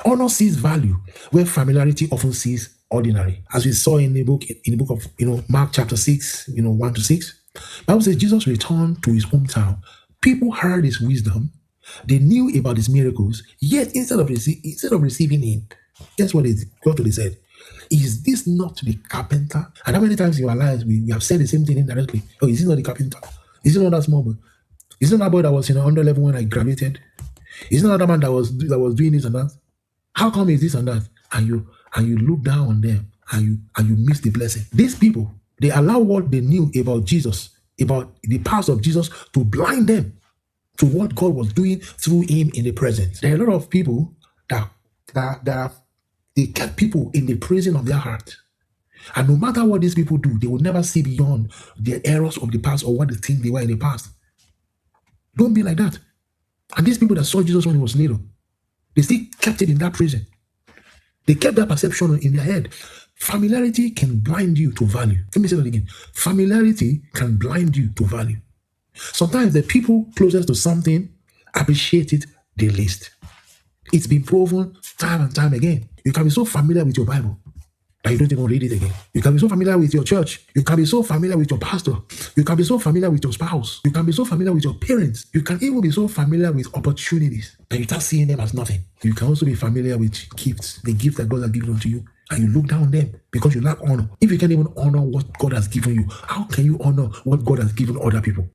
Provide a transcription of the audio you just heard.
Honor sees value where familiarity often sees ordinary. As we saw in the book of Mark chapter 6, 1 to 6. Bible says Jesus returned to his hometown. People heard his wisdom, they knew about his miracles, yet instead of receiving him, guess what they said? Is this not the carpenter? And how many times in our lives we have said the same thing indirectly? Oh, is he not the carpenter? Is it not that small boy? Is it not that boy that was under level when I graduated? Is it not that man that was doing this and that? How come is this and that? And you look down on them and you miss the blessing. These people, they allow what they knew about Jesus, about the past of Jesus, to blind them to what God was doing through him in the present. There are a lot of people that they kept people in the prison of their heart. And no matter what these people do, they will never see beyond their errors of the past or what they think they were in the past. Don't be like that. And these people that saw Jesus when he was little, they still kept it in that prison. They kept that perception in their head. Familiarity can blind you to value. Let me say that again. Familiarity can blind you to value. Sometimes the people closest to something appreciate it the least. It's been proven time and time again. You can be so familiar with your Bible that you don't even read it again. You can be so familiar with your church. You can be so familiar with your pastor. You can be so familiar with your spouse. You can be so familiar with your parents. You can even be so familiar with opportunities and you start seeing them as nothing. You can also be familiar with gifts, the gifts that God has given unto you, and you look down on them because you lack honor. If you can't even honor what God has given you, how can you honor what God has given other people?